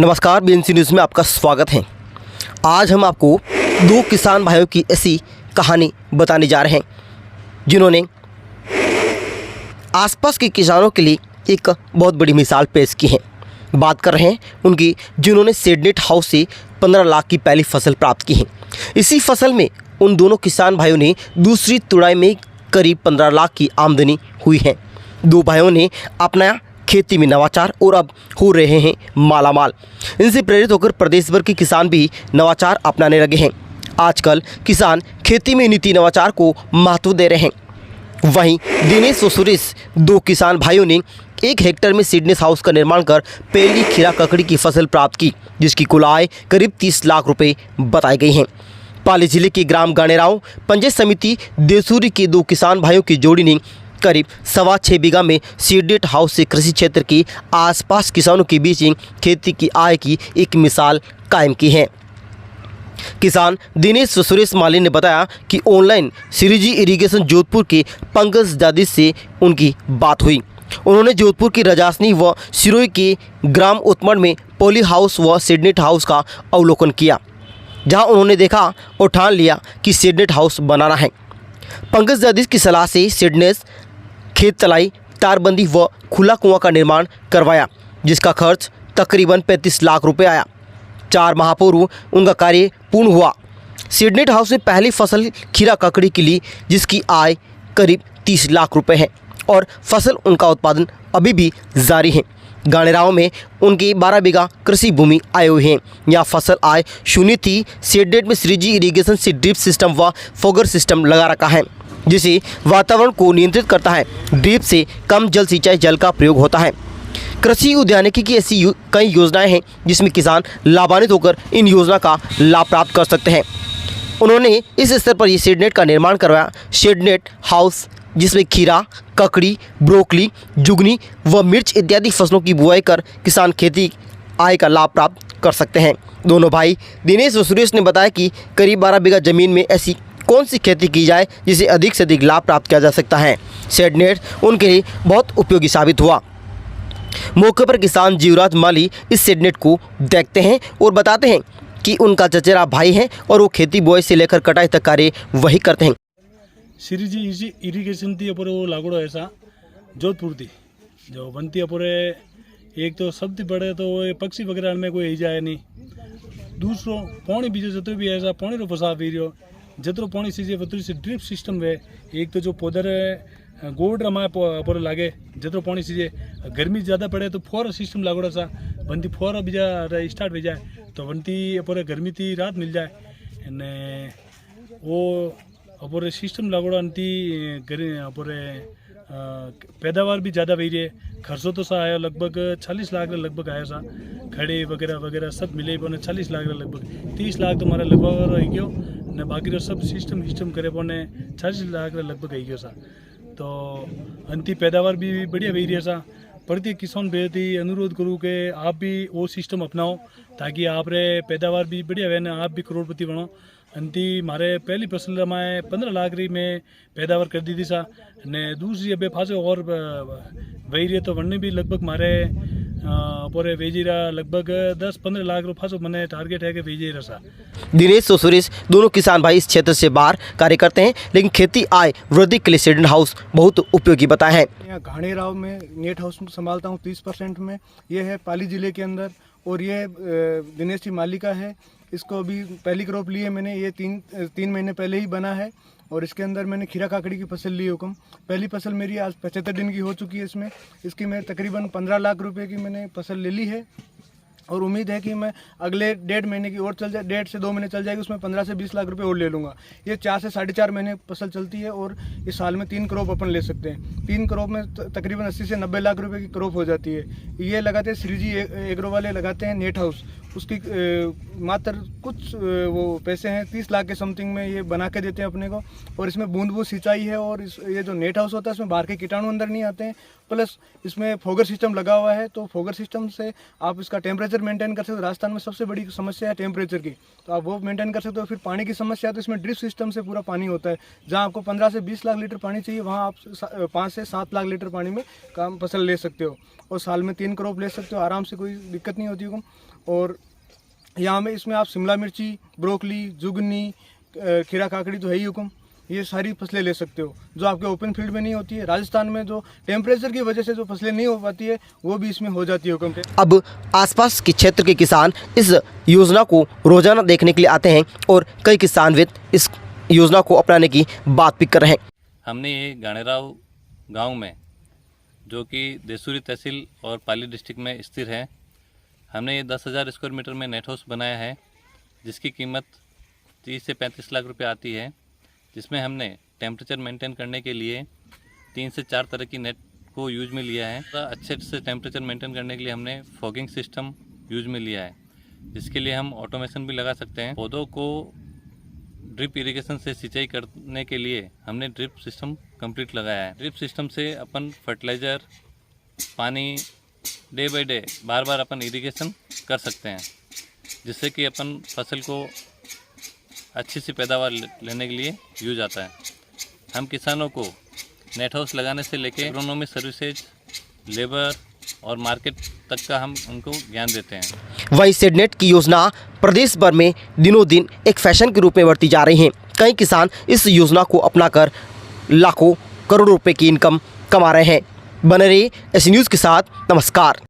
नमस्कार, BNC news में आपका स्वागत है। आज हम आपको दो किसान भाइयों की ऐसी कहानी बताने जा रहे हैं जिन्होंने आसपास के किसानों के लिए एक बहुत बड़ी मिसाल पेश की है। बात कर रहे हैं उनकी, जिन्होंने सीडनेट हाउस से 15 लाख की पहली फसल प्राप्त की है। इसी फसल में उन दोनों किसान भाइयों ने दूसरी तुड़ाई में करीब 15 लाख की आमदनी हुई है। दो भाइयों ने अपनाया खेती में नवाचार और अब हो रहे हैं मालामाल। इनसे प्रेरित होकर प्रदेश भर के किसान भी नवाचार अपनाने लगे हैं। आजकल किसान खेती में नीति नवाचार को महत्व दे रहे हैं। वहीं दिनेश व सुरेश, दो किसान भाइयों ने 1 हेक्टेयर में सीडनेट हाउस का निर्माण कर पहली खीरा ककड़ी की फसल प्राप्त की, जिसकी कुल आय करीब 30 लाख रुपए बताई गई हैं। पाली जिले के ग्राम गाणेराव पंचायत समिति देसूरी के दो किसान भाइयों की जोड़ी ने करीब 6.25 बीघा में सीडनेट हाउस से कृषि क्षेत्र के आसपास किसानों के बीच खेती की आय की एक मिसाल कायम की है। किसान दिनेश व सुरेश माली ने बताया कि ऑनलाइन श्रीजी इरिगेशन जोधपुर के पंकज दादी से उनकी बात हुई। उन्होंने जोधपुर की रजासनी व सिरोही के ग्राम उत्मड़ में पॉली हाउस व सीडनेट हाउस का अवलोकन किया, जहां उन्होंने देखा और ठान लिया कि सीडनेट हाउस बनाना है। पंकज दादी की सलाह से सीडनेट खेत तलाई, तारबंदी व खुला कुआं का निर्माण करवाया, जिसका खर्च तकरीबन 35 लाख रुपए आया। 4 माह पूर्व उनका कार्य पूर्ण हुआ। सीडनेट हाउस में पहली फसल खीरा ककड़ी की ली, जिसकी आय करीब 30 लाख रुपए है और फसल उनका उत्पादन अभी भी जारी है। गाणेराव में उनकी 12 बीघा कृषि भूमि आए हुए हैं। यह फसल आय शून्य थी। सीडनेट में श्रीजी इरिगेशन से ड्रिप सिस्टम व फोगर सिस्टम लगा रखा है, जिसे वातावरण को नियंत्रित करता है। ड्रिप से कम जल सिंचाई जल का प्रयोग होता है। कृषि उद्यानिकी की ऐसी कई योजनाएं हैं जिसमें किसान लाभान्वित होकर इन योजना का लाभ प्राप्त कर सकते हैं। उन्होंने इस स्तर पर ये सीडनेट का निर्माण करवाया। सीडनेट हाउस जिसमें खीरा, ककड़ी, ब्रोकली, जुगनी व मिर्च इत्यादि फसलों की बुआई कर किसान खेती आय का लाभ प्राप्त कर सकते हैं। दोनों भाई दिनेश व सुरेश ने बताया कि करीब 12 बीघा जमीन में ऐसी कौन सी खेती की जाए जिसे अधिक से अधिक लाभ प्राप्त किया जा सकता है। सीडनेट उनके लिए बहुत उपयोगी साबित हुआ। मौके पर किसान जीवराज माली इस सीडनेट को देखते हैं और बताते हैं कि उनका चचेरा भाई है और वो खेती बुआई से लेकर कटाई तक कार्य वही करते हैं। श्रीजी इरिगेशन थी अपने वो लागोड़ो ऐसा जोधपुर थी जो बनती अपने एक तो सबसे बड़े तो वो पक्षी वगैरह में कोई जाए नहीं। दूसरो पानी बीजे जतो भी ऐसा पानी रो फसा भी रहो जतरो पानी सीजे वतरी से ड्रिप सिस्टम है। एक तो जो पौधर गोड़ रमाए पर लागे जतरो पानी सीजे, गर्मी ज़्यादा पड़े तो फोर सिस्टम लागोड़ा सा बनती फोर बीजा स्टार्ट हो जाए तो बनती अपने गर्मी थी रात मिल जाए ने वो अपने सिस्टम लागोड़ा अंती अपने पैदावार भी ज़्यादा वही रही है। खर्चो तो सा आया लगभग 40 लाख लगभग आया सा, खड़े वगैरह वगैरह सब मिले पौने 40 लाख लगभग 30 लाख तो हमारा लगभग रह गयो ने बाकी तो सब सिस्टम करे पौने 40 लाख लगभग आई गयो सा। तो अंति पैदावार भी बढ़िया वही रही सा। प्रत्येक किसान बेहती अनुरोध करूँ कि आप भी वो सिस्टम अपनाओ ताकि आप रे पैदावार भी बढ़िया हुए ना, आप भी करोड़पति बनो। अंति मारे पहली फसल में 15 लाख री में पैदावार कर दी थी सा ने दूसरी अबे फासे और वही रही तो वनने भी लगभग मारे पूरे वेजीरा लगभग 10-15 लाख रुपये फासो मैंने टारगेट है कि वेजीरा सा। दिनेश और सुरेश दोनों किसान भाई इस क्षेत्र से बाहर कार्य करते हैं, लेकिन खेती आय वृद्धि के लिए सीडनेट हाउस बहुत उपयोगी बताए हैं। यहाँ गाणेराव में नेट हाउस संभालता हूँ 30% में। ये है पाली जिले के अंदर और ये दिनेश जी माली का है। इसको अभी पहली क्रॉप ली है मैंने, ये 3 महीने पहले ही बना है और इसके अंदर मैंने खीरा काकड़ी की फसल ली हुक्म। पहली फसल मेरी आज 75 दिन की हो चुकी है। इसमें इसकी मैं तकरीबन 15 लाख रुपए की मैंने फसल ले ली है और उम्मीद है कि मैं अगले 1.5 महीने की और चल जाए, 1.5 से 2 महीने चल जाएगी, उसमें 15 से 20 लाख रुपए और ले लूँगा। ये 4 से 4.5 महीने फसल चलती है और इस साल में 3 क्रॉप अपन ले सकते हैं। 3 क्रॉप में तकरीबन 80 से 90 लाख रुपए की क्रॉप हो जाती है। ये लगाते हैं श्रीजी एग्रो वाले, लगाते हैं नेट हाउस। उसकी मात्र कुछ वो पैसे हैं 30 लाख के समथिंग में ये बना के देते हैं अपने को। और इसमें बूंद सिंचाई है और ये जो नेट हाउस होता है इसमें बाहर के कीटाणु अंदर नहीं आते हैं। प्लस इसमें फोगर सिस्टम लगा हुआ है, तो फोगर सिस्टम से आप इसका टेम्परेचर मेंटेन कर सकते हो। राजस्थान में सबसे बड़ी समस्या है टेम्परेचर की, तो आप वो मेंटेन कर सकते हो। फिर पानी की समस्या है तो इसमें ड्रिप सिस्टम से पूरा पानी होता है। जहाँ आपको 15 से 20 लाख लीटर पानी चाहिए वहाँ आप 5 से 7 लाख लीटर पानी में काम फसल ले सकते हो और साल में 3 क्रॉप ले सकते हो आराम से, कोई दिक्कत नहीं होती है। और यहाँ में इसमें आप शिमला मिर्ची, ब्रोकली, जुगनी, खीरा काकड़ी तो है ही हुक्म, ये सारी फसलें ले सकते हो जो आपके ओपन फील्ड में नहीं होती है। राजस्थान में जो टेम्परेचर की वजह से जो फसलें नहीं हो पाती है वो भी इसमें हो जाती है हुक्म पे। अब आसपास के क्षेत्र के किसान इस योजना को रोजाना देखने के लिए आते हैं और कई किसानविद इस योजना को अपनाने की बात भी कर रहे हैं। हमने ये गाणेराव गांव में, जो कि देसूरी तहसील और पाली डिस्ट्रिक्ट में स्थित है, हमने ये 10,000 स्क्वायर मीटर में नेट हाउस बनाया है, जिसकी कीमत 30 से 35 लाख रुपए आती है, जिसमें हमने टेम्परेचर मेंटेन करने के लिए 3 से 4 तरह की नेट को यूज में लिया है। अच्छे से टेम्परेचर मेंटेन करने के लिए हमने फॉगिंग सिस्टम यूज में लिया है, जिसके लिए हम ऑटोमेशन भी लगा सकते हैं। पौधों को ड्रिप इरिगेशन से सिंचाई करने के लिए हमने ड्रिप सिस्टम कंप्लीट लगाया है। ड्रिप सिस्टम से अपन फर्टिलाइज़र, पानी day by day bar bar upon irrigation कर सकते हैं, जिससे कि अपन फसल को अच्छी सी पैदावार लेने के लिए यूज आता है। हम किसानों को नेट हाउस लगाने से लेकर एग्रोनॉमी सर्विसेज, लेबर और मार्केट तक का हम उनको ज्ञान देते हैं। वहीं सेडनेट की योजना प्रदेश भर में दिनों दिन एक फैशन के रूप में बढ़ती जा रही है। कई किसान इस योजना को अपनाकर लाखों करोड़ों रुपए की इनकम कमा रहे हैं। बने रहिए ऐसी न्यूज़ के साथ। नमस्कार।